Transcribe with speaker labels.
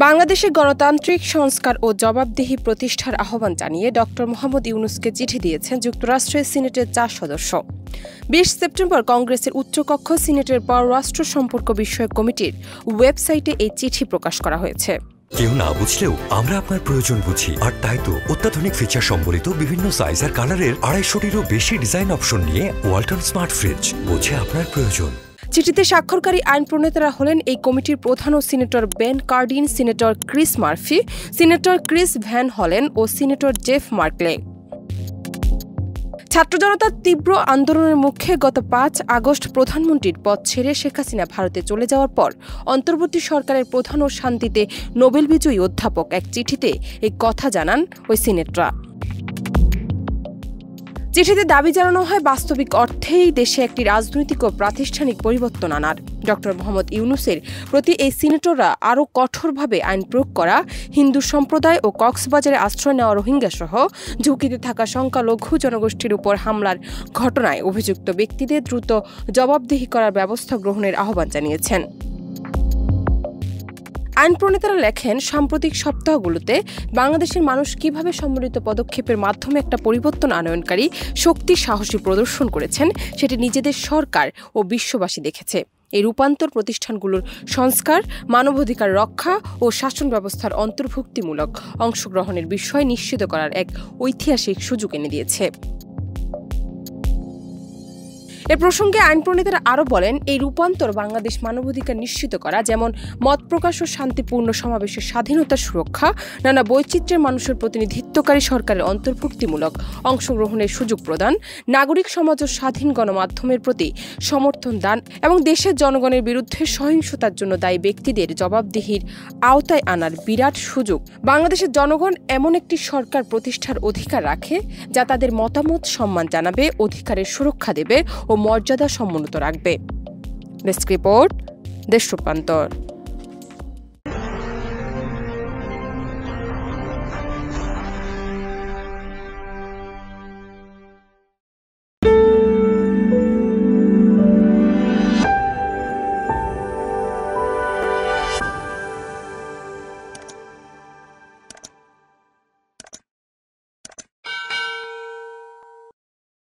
Speaker 1: বাংলাদেশে গণতান্ত্রিক সংস্কার ও জবাবদিহি প্রতিষ্ঠার আহ্বান জানিয়ে ড মোহাম্মদ ইউনূসকে চিঠি দিয়েছেন যুক্তরাষ্ট্রের সিনেটের ৪ সদস্য। ২০ সেপ্টেম্বর কংগ্রেসের উচ্চকক্ষ সিনেটের পররাষ্ট্র সম্পর্ক বিষয়ক কমিটির ওয়েবসাইটে এই চিঠি প্রকাশ করা হয়েছে।
Speaker 2: কেউ না বুঝলেও আমরা আপনার প্রয়োজন বুঝি, আর তাই তো অত্যাধুনিক ফিচার সম্বলিত বিভিন্ন সাইজ আর কালারের ২৫০টিরও বেশি ডিজাইন অপশন নিয়ে ওয়ালটন স্মার্ট ফ্রিজ বোঝে আপনার প্রয়োজন।
Speaker 1: চিঠিতে স্বাক্ষরকারী আইন প্রণেতারা হলেন এই কমিটির প্রধান ও senator Ben Cardin, senator Chris Murphy, senator Chris Van Hollen ও সিনেটর জেফ মার্কলে। ছাত্র জনতার তীব্র আন্দোলনের মুখে গত ৫ আগস্ট প্রধানমন্ত্রীর পদ ছেড়ে শেখ হাসিনা ভারতে চলে যাওয়ার পর অন্তর্বর্তী সরকারের প্রধান ও শান্তিতে নোবেল বিজয়ী অধ্যাপক এক চিঠিতে এই কথা জানান ওই সিনেটরা। চিঠিতে দাবি জানানো হয় বাস্তবিক অর্থেই দেশে একটি রাজনৈতিক ও প্রাতিষ্ঠানিক পরিবর্তন আনার। ড মোহাম্মদ ইউনূসের প্রতি এই সিনেটররা আরও কঠোরভাবে আইন প্রয়োগ করা, হিন্দু সম্প্রদায় ও কক্সবাজারে আশ্রয় নেওয়া রোহিঙ্গা সহ ঝুঁকিতে থাকা সংখ্যালঘু জনগোষ্ঠীর উপর হামলার ঘটনায় অভিযুক্ত ব্যক্তিদের দ্রুত জবাবদিহি করার ব্যবস্থা গ্রহণের আহ্বান জানিয়েছেন। আইন প্রণেতারা লেখেন, সাম্প্রতিক সপ্তাহগুলোতে বাংলাদেশের মানুষ কিভাবে সম্মিলিত পদক্ষেপের মাধ্যমে একটা পরিবর্তন আনয়নকারী শক্তি সাহসী প্রদর্শন করেছেন সেটি নিজেদের সরকার ও বিশ্ববাসী দেখেছে। এই রূপান্তর প্রতিষ্ঠানগুলোর সংস্কার, মানবাধিকার রক্ষা ও শাসন ব্যবস্থার অন্তর্ভুক্তিমূলক অংশগ্রহণের বিষয় নিশ্চিত করার এক ঐতিহাসিক সুযোগ এনে দিয়েছে। এ প্রসঙ্গে আইন প্রণেতারা আরও বলেন, এই রূপান্তর বাংলাদেশ মানবাধিকার নিশ্চিত করা, যেমন মত প্রকাশ ও শান্তিপূর্ণ সমাবেশের স্বাধীনতা সুরক্ষা, নানা বৈচিত্র্যের মানুষের প্রতিনিধিত্বকারী সরকারের অন্তর্ভুক্তিমূলক অংশগ্রহণের সুযোগ প্রদান, নাগরিক সমাজ ও স্বাধীন গণমাধ্যমের প্রতি সমর্থন দান এবং দেশের জনগণের বিরুদ্ধে সহিংসতার জন্য দায়ী ব্যক্তিদের জবাবদিহির আওতায় আনার বিরাট সুযোগ। বাংলাদেশের জনগণ এমন একটি সরকার প্রতিষ্ঠার অধিকার রাখে যা তাদের মতামত সম্মান জানাবে, অধিকারের সুরক্ষা দেবে ও মর্যাদা সমুন্নত রাখবে। ডেস্ক রিপোর্ট, দেশ রূপান্তর।